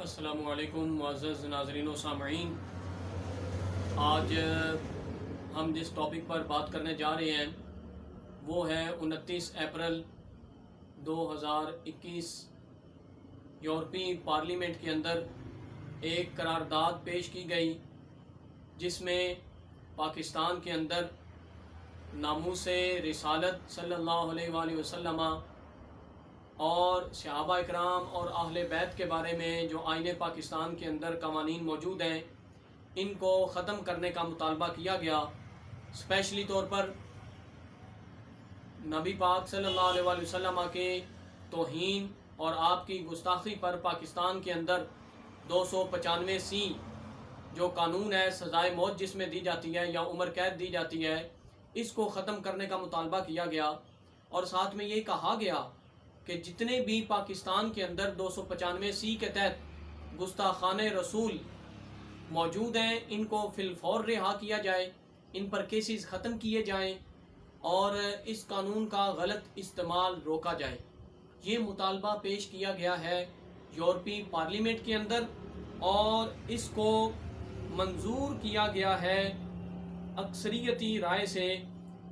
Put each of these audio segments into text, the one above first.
السلام علیکم معزز ناظرین و سامعین. آج ہم جس ٹاپک پر بات کرنے جا رہے ہیں وہ ہے 29 اپریل 2021 یورپی پارلیمنٹ کے اندر ایک قرارداد پیش کی گئی جس میں پاکستان کے اندر ناموس رسالت صلی اللہ علیہ وآلہ وسلم اور صحابہ اکرام اور اہل بیت کے بارے میں جو آئین پاکستان کے اندر قوانین موجود ہیں ان کو ختم کرنے کا مطالبہ کیا گیا. اسپیشلی طور پر نبی پاک صلی اللہ علیہ وآلہ وسلم کے توہین اور آپ کی گستاخی پر پاکستان کے اندر 295C جو قانون ہے سزائے موت جس میں دی جاتی ہے یا عمر قید دی جاتی ہے اس کو ختم کرنے کا مطالبہ کیا گیا. اور ساتھ میں یہ کہا گیا کہ جتنے بھی پاکستان کے اندر 295C کے تحت گستاخان رسول موجود ہیں ان کو فی الفور رہا کیا جائے، ان پر کیسز ختم کیے جائیں اور اس قانون کا غلط استعمال روکا جائے. یہ مطالبہ پیش کیا گیا ہے یورپی پارلیمنٹ کے اندر اور اس کو منظور کیا گیا ہے اکثریتی رائے سے.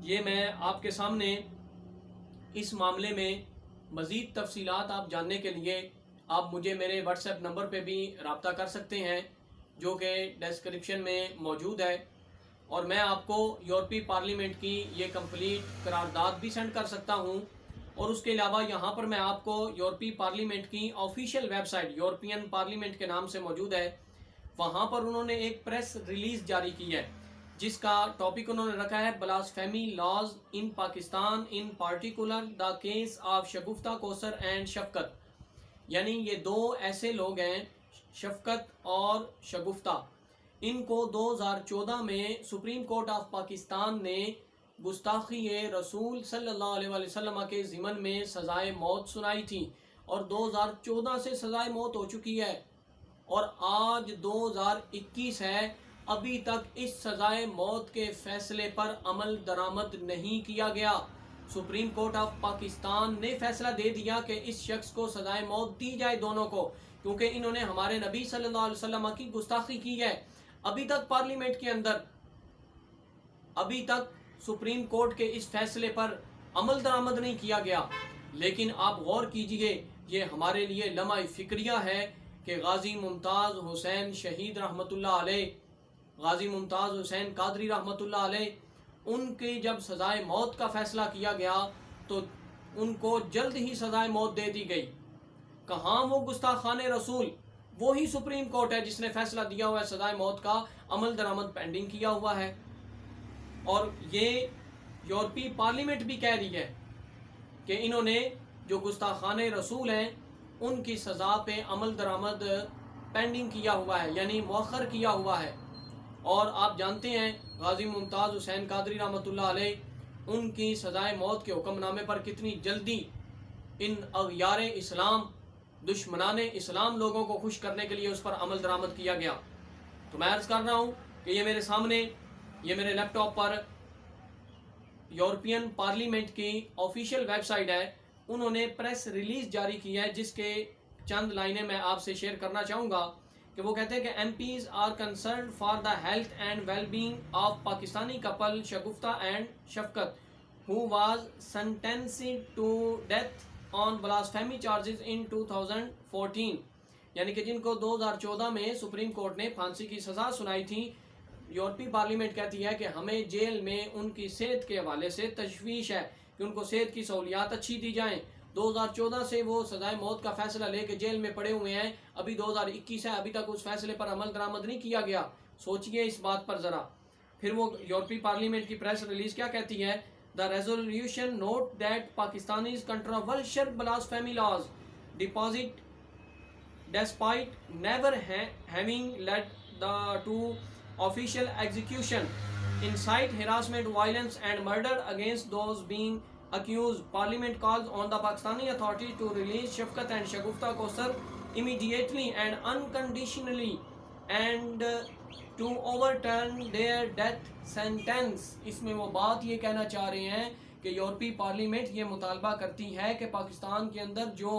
یہ میں آپ کے سامنے اس معاملے میں مزید تفصیلات آپ جاننے کے لیے آپ مجھے میرے واٹس ایپ نمبر پہ بھی رابطہ کر سکتے ہیں جو کہ ڈسکرپشن میں موجود ہے، اور میں آپ کو یورپی پارلیمنٹ کی یہ کمپلیٹ قرارداد بھی سینڈ کر سکتا ہوں. اور اس کے علاوہ یہاں پر میں آپ کو یورپی پارلیمنٹ کی official website European parliament کے نام سے موجود ہے، وہاں پر انہوں نے ایک پریس ریلیز جاری کی ہے جس کا ٹاپک انہوں نے رکھا ہے blasphemy laws in Pakistan in particular the case of Shagufta Kausar and شفقت. یعنی یہ دو ایسے لوگ ہیں شفقت اور شگفتہ، ان کو 2014 میں سپریم کورٹ آف پاکستان نے گستاخی رسول صلی اللہ علیہ وسلم کے ضمن میں سزائے موت سنائی تھی اور 2014 سے سزائے موت ہو چکی ہے اور آج 2021 ہے، ابھی تک اس سزائے موت کے فیصلے پر عمل درآمد نہیں کیا گیا. سپریم کورٹ آف پاکستان نے فیصلہ دے دیا کہ اس شخص کو سزائے موت دی جائے دونوں کو، کیونکہ انہوں نے ہمارے نبی صلی اللہ علیہ وسلم کی گستاخی کی ہے. ابھی تک پارلیمنٹ کے اندر ابھی تک سپریم کورٹ کے اس فیصلے پر عمل درآمد نہیں کیا گیا. لیکن آپ غور کیجئے، یہ ہمارے لیے لمحہ فکریہ ہے کہ غازی ممتاز حسین شہید رحمۃ اللہ علیہ، غازی ممتاز حسین قادری رحمۃ اللہ علیہ، ان کی جب سزائے موت کا فیصلہ کیا گیا تو ان کو جلد ہی سزائے موت دے دی گئی. کہاں وہ گستاخان رسول؟ وہی سپریم کورٹ ہے جس نے فیصلہ دیا ہوا ہے سزائے موت کا عمل درآمد پینڈنگ کیا ہوا ہے. اور یہ یورپی پارلیمنٹ بھی کہہ رہی ہے کہ انہوں نے جو گستاخان رسول ہیں ان کی سزا پہ عمل درآمد پینڈنگ کیا ہوا ہے، یعنی مؤخر کیا ہوا ہے. اور آپ جانتے ہیں غازی ممتاز حسین قادری رحمۃ اللہ علیہ ان کی سزائے موت کے حکم نامے پر کتنی جلدی ان اغیار اسلام دشمنان اسلام لوگوں کو خوش کرنے کے لیے اس پر عمل درآمد کیا گیا. تو میں عرض کر رہا ہوں کہ یہ میرے سامنے، یہ میرے لیپ ٹاپ پر یورپین پارلیمنٹ کی آفیشیل ویب سائٹ ہے، انہوں نے پریس ریلیز جاری کی ہے جس کے چند لائنیں میں آپ سے شیئر کرنا چاہوں گا کہ وہ کہتے ہیں کہ MPs are concerned for the health and well being of Pakistani couple Shagufta and Shafqat who was sentenced to death on blasphemy charges in 2014. یعنی کہ جن کو 2014 میں سپریم کورٹ نے پھانسی کی سزا سنائی تھی. یورپی پارلیمنٹ کہتی ہے کہ ہمیں جیل میں ان کی صحت کے حوالے سے تشویش ہے کہ ان کو صحت کی سہولیات اچھی دی جائیں. 2014 سے وہ سزائے موت کا فیصلہ لے کے جیل میں پڑے ہوئے ہیں، ابھی 2021 ہے، ابھی تک اس فیصلے پر عمل درآمد نہیں کیا گیا. سوچئے اس بات پر ذرا. پھر وہ یورپی پارلیمنٹ کی پریس ریلیز کیا کہتی ہے؟ The resolution note that Pakistani's controversial blasphemy laws despite never having led to official execution, incite harassment, violence and murder against those being accused. Parliament calls on the Pakistani authorities to release Shafqat and Shagufta Kauthar immediately and unconditionally and to overturn their death sentence. اس میں وہ بات یہ کہنا چاہ رہے ہیں کہ یورپی پارلیمنٹ یہ مطالبہ کرتی ہے کہ پاکستان کے اندر جو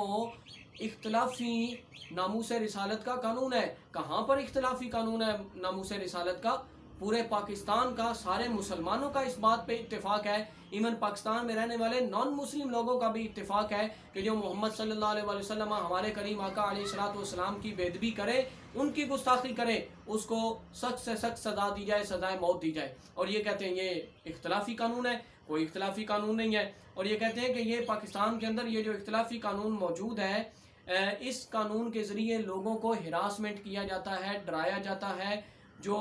اختلافی ناموس رسالت کا قانون ہے۔ کہاں پر اختلافی قانون ہے ناموس رسالت کا؟ پورے پاکستان کا، سارے مسلمانوں کا اس بات پہ اتفاق ہے، ایون پاکستان میں رہنے والے نان مسلم لوگوں کا بھی اتفاق ہے کہ جو محمد صلی اللہ علیہ وسلم ہمارے کریم آقا علیہ الصلوۃ والسلام کی بے ادبی کرے، ان کی گستاخی کرے، اس کو سخت سے سخت سزا دی جائے، سزائے موت دی جائے۔ اور یہ کہتے ہیں یہ اختلافی قانون ہے، کوئی اختلافی قانون نہیں ہے۔ اور یہ کہتے ہیں کہ یہ پاکستان کے اندر یہ جو اختلافی قانون موجود ہے، اس قانون کے ذریعے لوگوں کو ہراسمنٹ کیا جاتا ہے، ڈرایا جاتا ہے۔ جو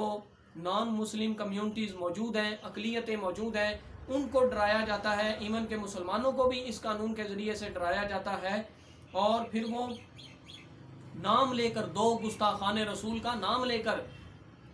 نان مسلم کمیونٹیز موجود ہیں، اقلیتیں موجود ہیں، ان کو ڈرایا جاتا ہے، ایون کہ مسلمانوں کو بھی اس قانون کے ذریعے سے ڈرایا جاتا ہے۔ اور پھر وہ نام لے کر، دو گستاخان رسول کا نام لے کر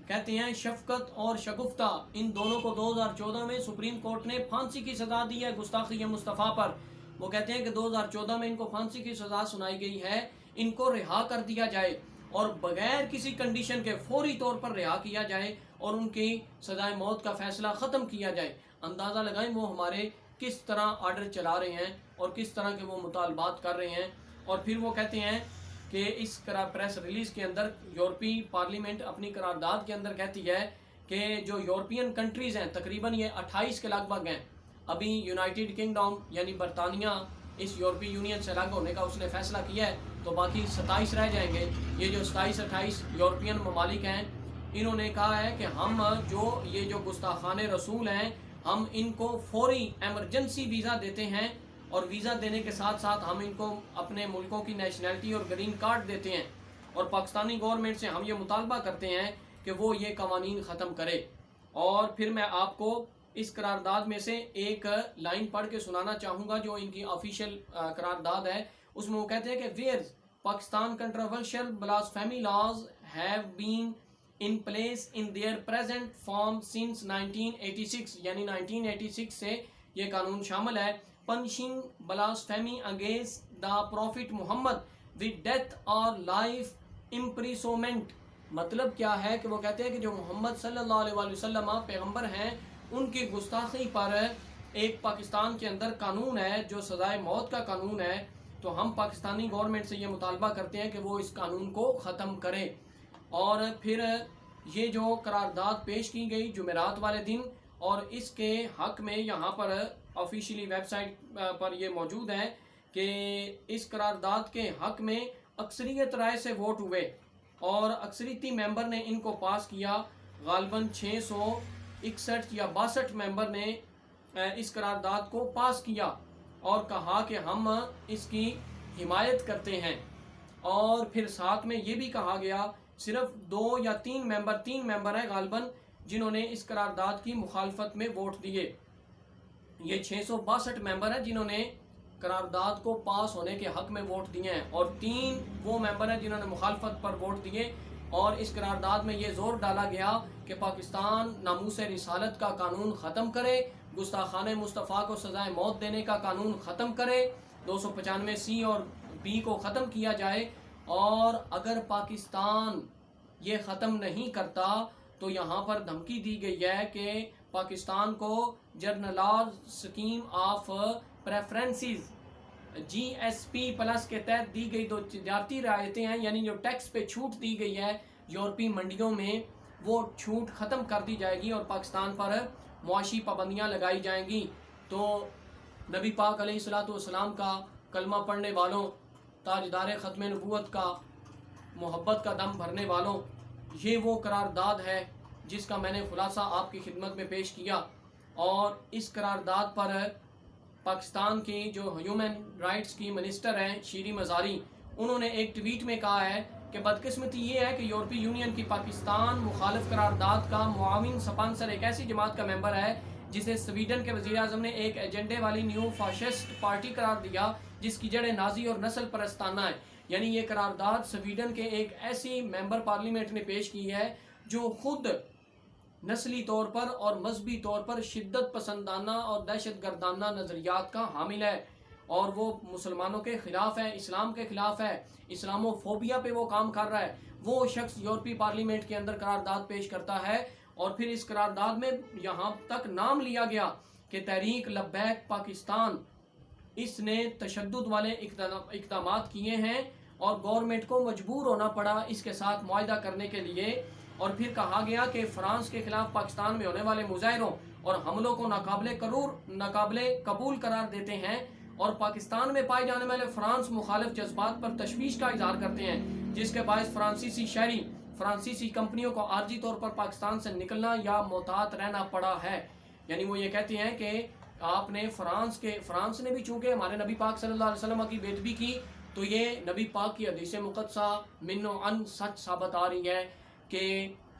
کہتے ہیں شفقت اور شگفتہ، ان دونوں کو 2014 میں سپریم کورٹ نے پھانسی کی سزا دی ہے گستاخی مصطفیٰ پر۔ وہ کہتے ہیں کہ 2014 میں ان کو پھانسی کی سزا سنائی گئی ہے، ان کو رہا کر دیا جائے اور بغیر کسی کنڈیشن کے فوری طور پر رہا کیا جائے اور ان کی سزائے موت کا فیصلہ ختم کیا جائے۔ اندازہ لگائیں وہ ہمارے کس طرح آرڈر چلا رہے ہیں اور کس طرح کے وہ مطالبات کر رہے ہیں۔ اور پھر وہ کہتے ہیں کہ اس پریس ریلیز کے اندر یورپی پارلیمنٹ اپنی قرارداد کے اندر کہتی ہے کہ جو یورپین کنٹریز ہیں، تقریباً یہ 28 کے لگ بھگ ہیں، ابھی یونائٹڈ کنگڈم یعنی برطانیہ اس یورپی یونین سے الگ ہونے کا اس نے فیصلہ کیا ہے، تو باقی 27 رہ جائیں گے۔ یہ جو 27-28 یورپین ممالک ہیں، انہوں نے کہا ہے کہ ہم یہ جو گستاخان رسول ہیں، ہم ان کو فوری ایمرجنسی ویزا دیتے ہیں، اور ویزا دینے کے ساتھ ساتھ ہم ان کو اپنے ملکوں کی نیشنلٹی اور گرین کارڈ دیتے ہیں، اور پاکستانی گورنمنٹ سے ہم یہ مطالبہ کرتے ہیں کہ وہ یہ قوانین ختم کرے۔ اور پھر میں آپ کو اس قرارداد میں سے ایک لائن پڑھ کے سنانا چاہوں گا جو ان کی آفیشیل قرارداد ہے۔ اس میں وہ کہتے ہیں کہ where Pakistan controversial blasphemy laws have been in place in their present form since 1986، یعنی 1986 سے یہ قانون شامل ہے۔ punishing blasphemy against the prophet Muhammad with death or life imprisonment۔ مطلب کیا ہے کہ وہ کہتے ہیں کہ جو محمد صلی اللہ علیہ وسلم پیغمبر ہیں، ان کی گستاخی پر ایک پاکستان کے اندر قانون ہے جو سزائے موت کا قانون ہے، تو ہم پاکستانی گورنمنٹ سے یہ مطالبہ کرتے ہیں کہ وہ اس قانون کو ختم کرے۔ اور پھر یہ جو قرارداد پیش کی گئی جمعرات والے دن، اور اس کے حق میں یہاں پر آفیشیلی ویب سائٹ پر یہ موجود ہے کہ اس قرارداد کے حق میں اکثریت رائے سے ووٹ ہوئے اور اکثریتی ممبر نے ان کو پاس کیا۔ غالباً 661 یا 62 ممبر نے اس قرارداد کو پاس کیا اور کہا کہ ہم اس کی حمایت کرتے ہیں۔ اور پھر ساتھ میں یہ بھی کہا گیا صرف 2 یا 3 ممبر ہیں غالباً جنہوں نے اس قرارداد کی مخالفت میں ووٹ دیے۔ یہ 662 ممبر ہیں جنہوں نے قرارداد کو پاس ہونے کے حق میں ووٹ دیے ہیں، اور 3 وہ ممبر ہیں جنہوں نے مخالفت پر ووٹ دیے۔ اور اس قرارداد میں یہ زور ڈالا گیا کہ پاکستان ناموس رسالت کا قانون ختم کرے، گستاخان مصطفیٰ کو سزائے موت دینے کا قانون ختم کرے، 295 اور بی کو ختم کیا جائے، اور اگر پاکستان یہ ختم نہیں کرتا تو یہاں پر دھمکی دی گئی ہے کہ پاکستان کو generalised scheme of preferences GSP+ کے تحت دی گئی 2 تجارتی رعایتیں ہیں، یعنی جو ٹیکس پہ چھوٹ دی گئی ہے یورپی منڈیوں میں، وہ چھوٹ ختم کر دی جائے گی اور پاکستان پر معاشی پابندیاں لگائی جائیں گی۔ تو نبی پاک علیہ الصلوۃ والسلام کا کلمہ پڑھنے والوں، تاجدار ختم نبوت کا محبت کا دم بھرنے والوں، یہ وہ قرارداد ہے جس کا میں نے خلاصہ آپ کی خدمت میں پیش کیا۔ اور اس قرارداد پر پاکستان کی جو ہیومن رائٹس کی منسٹر ہیں شیریں مزاری، انہوں نے ایک ٹویٹ میں کہا ہے کہ بدقسمتی یہ ہے کہ یورپی یونین کی پاکستان مخالف قرارداد کا معاون سپانسر ایک ایسی جماعت کا ممبر ہے جسے سویڈن کے وزیر اعظم نے ایک ایجنڈے والی نیو فاشسٹ پارٹی قرار دیا جس کی جڑیں نازی اور نسل پرستانہ ہیں۔ یعنی یہ قرارداد سویڈن کے ایک ایسی ممبر پارلیمنٹ نے پیش کی ہے جو خود نسلی طور پر اور مذہبی طور پر شدت پسندانہ اور دہشت گردانہ نظریات کا حامل ہے، اور وہ مسلمانوں کے خلاف ہے، اسلام کے خلاف ہے، اسلامو فوبیا پہ وہ کام کر رہا ہے۔ وہ شخص یورپی پارلیمنٹ کے اندر قرارداد پیش کرتا ہے، اور پھر اس قرارداد میں یہاں تک نام لیا گیا کہ تحریک لبیک پاکستان اس نے تشدد والے اقدامات کیے ہیں اور گورنمنٹ کو مجبور ہونا پڑا اس کے ساتھ معاہدہ کرنے کے لیے، اور پھر کہا گیا کہ فرانس کے خلاف پاکستان میں ہونے والے مظاہروں اور حملوں کو ناقابل قبول قرار دیتے ہیں، اور پاکستان میں پائے جانے والے فرانس مخالف جذبات پر تشویش کا اظہار کرتے ہیں، جس کے باعث فرانسیسی کمپنیوں کو عارضی طور پر پاکستان سے نکلنا یا محتاط رہنا پڑا ہے۔ یعنی وہ یہ کہتے ہیں کہ آپ نے فرانس نے بھی چونکہ ہمارے نبی پاک صلی اللہ علیہ وسلم کی بے ادبی کی، تو یہ نبی پاک کی حدیث مقدسہ من و عن سچ ثابت آ رہی ہے کہ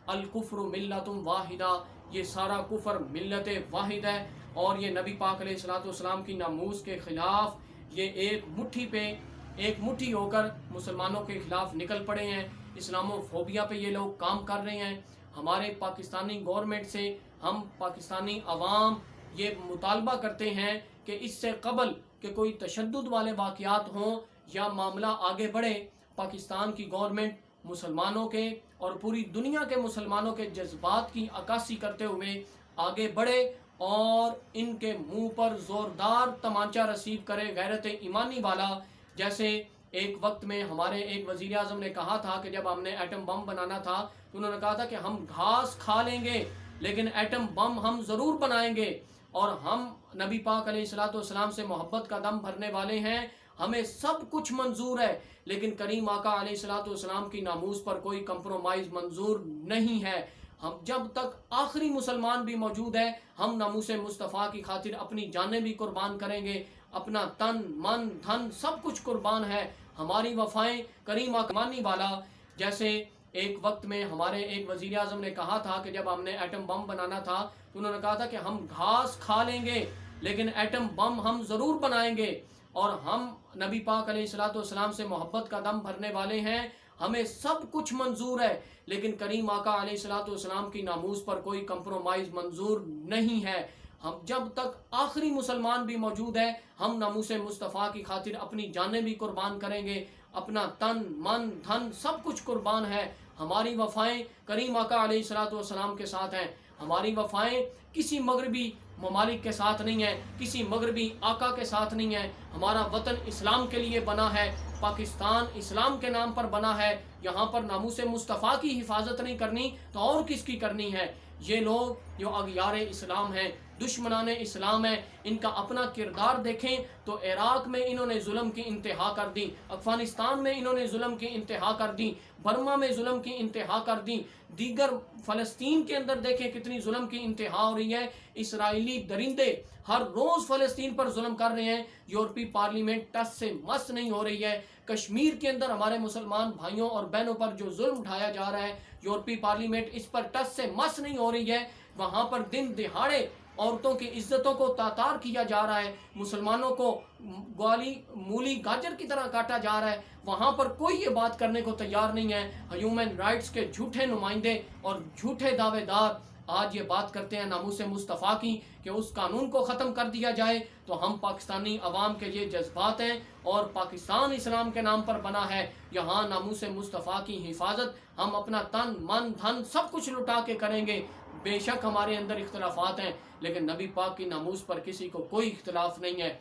الکفر ملت واحدہ، یہ سارا کفر ملت واحد ہے، اور یہ نبی پاک علیہ الصلوۃ والسلام کی ناموس کے خلاف یہ ایک مٹھی ہو کر مسلمانوں کے خلاف نکل پڑے ہیں، اسلامو فوبیا پہ یہ لوگ کام کر رہے ہیں۔ ہمارے پاکستانی گورنمنٹ سے ہم پاکستانی عوام یہ مطالبہ کرتے ہیں کہ اس سے قبل کہ کوئی تشدد والے واقعات ہوں یا معاملہ آگے بڑھے، پاکستان کی گورنمنٹ مسلمانوں کے اور پوری دنیا کے مسلمانوں کے جذبات کی عکاسی کرتے ہوئے آگے بڑھے اور ان کے منہ پر زوردار تمانچہ رسیو کرے، غیرت ایمانی والا۔ جیسے ایک وقت میں ہمارے ایک وزیر اعظم نے کہا تھا کہ جب ہم نے ایٹم بم بنانا تھا تو انہوں نے کہا تھا کہ ہم گھاس کھا لیں گے لیکن ایٹم بم ہم ضرور بنائیں گے، اور ہم نبی پاک علیہ الصلوۃ والسلام سے محبت کا دم بھرنے والے ہیں، ہمیں سب کچھ منظور ہے لیکن کریم آقا علیہ الصلوۃ والسلام کی ناموس پر کوئی کمپرومائز منظور نہیں ہے۔ ہم جب تک آخری مسلمان بھی موجود ہے ہم ناموس مصطفیٰ کی خاطر اپنی جانیں بھی قربان کریں گے، اپنا تن من دھن سب کچھ قربان ہے، ہماری وفائیں کریم آقا مانی والا۔ جیسے ایک وقت میں ہمارے ایک وزیر اعظم نے کہا تھا کہ جب ہم نے ایٹم بم بنانا تھا تو انہوں نے کہا تھا کہ ہم گھاس کھا لیں گے لیکن ایٹم بم ہم ضرور بنائیں گے، اور ہم نبی پاک علیہ الصلوۃ والسلام سے محبت کا دم بھرنے والے ہیں، ہمیں سب کچھ منظور ہے لیکن کریم آقا علیہ الصلوۃ والسلام کی ناموس پر کوئی کمپرومائز منظور نہیں ہے۔ ہم جب تک آخری مسلمان بھی موجود ہے ہم ناموس مصطفیٰ کی خاطر اپنی جانیں بھی قربان کریں گے، اپنا تن من دھن سب کچھ قربان ہے، ہماری وفائیں کریم آقا علیہ الصلوۃ والسلام کے ساتھ ہیں، ہماری وفائیں کسی مغربی ممالک کے ساتھ نہیں ہے، کسی مغربی آقا کے ساتھ نہیں ہے، ہمارا وطن اسلام کے لیے بنا ہے، پاکستان اسلام کے نام پر بنا ہے، یہاں پر ناموس مصطفیٰ کی حفاظت نہیں کرنی تو اور کس کی کرنی ہے؟ یہ لوگ جو اغیار اسلام ہیں، دشمنان اسلام ہیں، ان کا اپنا کردار دیکھیں تو عراق میں انہوں نے ظلم کی انتہا کر دی، افغانستان میں انہوں نے ظلم کی انتہا کر دی، برما میں ظلم کی انتہا کر دی، دیگر فلسطین کے اندر دیکھیں کتنی ظلم کی انتہا ہو رہی ہے، اسرائیلی درندے ہر روز فلسطین پر ظلم کر رہے ہیں، یورپی پارلیمنٹ ٹس سے مس نہیں ہو رہی ہے، کشمیر کے اندر ہمارے مسلمان بھائیوں اور بہنوں پر جو ظلم اٹھایا جا رہا ہے یورپی پارلیمنٹ اس پر ٹس سے مس نہیں ہو رہی ہے، وہاں پر دن دہاڑے عورتوں کی عزتوں کو تاتار کیا جا رہا ہے، مسلمانوں کو مولی گاجر کی طرح کاٹا جا رہا ہے، وہاں پر کوئی یہ بات کرنے کو تیار نہیں ہے۔ ہیومن رائٹس کے جھوٹے نمائندے اور جھوٹے دعوے دار آج یہ بات کرتے ہیں ناموس مصطفیٰ کی کہ اس قانون کو ختم کر دیا جائے، تو ہم پاکستانی عوام کے یہ جذبات ہیں اور پاکستان اسلام کے نام پر بنا ہے، یہاں ناموس مصطفیٰ کی حفاظت ہم اپنا تن من دھن سب کچھ لٹا کے کریں گے۔ بے شک ہمارے اندر اختلافات ہیں لیکن نبی پاک کی ناموس پر کسی کو کوئی اختلاف نہیں ہے،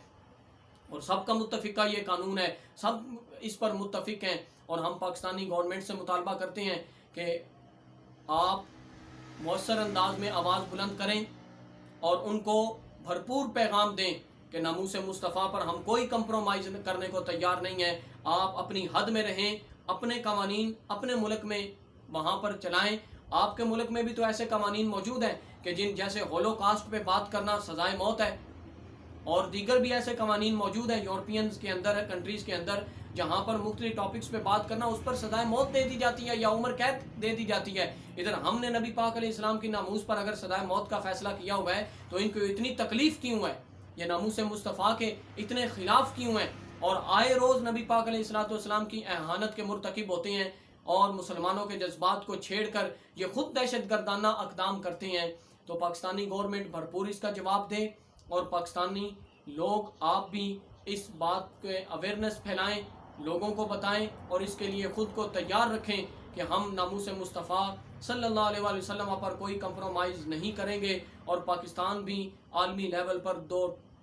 اور سب کا متفقہ یہ قانون ہے، سب اس پر متفق ہیں، اور ہم پاکستانی گورنمنٹ سے مطالبہ کرتے ہیں کہ آپ مؤثر انداز میں آواز بلند کریں اور ان کو بھرپور پیغام دیں کہ ناموس مصطفیٰ پر ہم کوئی کمپرومائز کرنے کو تیار نہیں ہیں، آپ اپنی حد میں رہیں، اپنے قوانین اپنے ملک میں وہاں پر چلائیں۔ آپ کے ملک میں بھی تو ایسے قوانین موجود ہیں کہ جن جیسے ہولوکاسٹ پہ بات کرنا سزائے موت ہے، اور دیگر بھی ایسے قوانین موجود ہیں یورپینز کے اندر، کنٹریز کے اندر، جہاں پر مختلف ٹاپکس پہ بات کرنا اس پر سزائے موت دے دی جاتی ہے یا عمر قید دے دی جاتی ہے۔ ادھر ہم نے نبی پاک علیہ السلام کی ناموس پر اگر سزائے موت کا فیصلہ کیا ہوا ہے تو ان کو اتنی تکلیف کیوں ہے؟ یہ ناموس مصطفیٰ کے اتنے خلاف کیوں ہیں؟ اور آئے روز نبی پاک علیہ السلام کی اہانت کے مرتکب ہوتے ہیں اور مسلمانوں کے جذبات کو چھیڑ کر یہ خود دہشت گردانہ اقدام کرتے ہیں۔ تو پاکستانی گورنمنٹ بھرپور اس کا جواب دے، اور پاکستانی لوگ آپ بھی اس بات کے اویئرنیس پھیلائیں، لوگوں کو بتائیں اور اس کے لیے خود کو تیار رکھیں کہ ہم ناموس مصطفیٰ صلی اللہ علیہ وسلم پر کوئی کمپرومائز نہیں کریں گے، اور پاکستان بھی عالمی لیول پر دو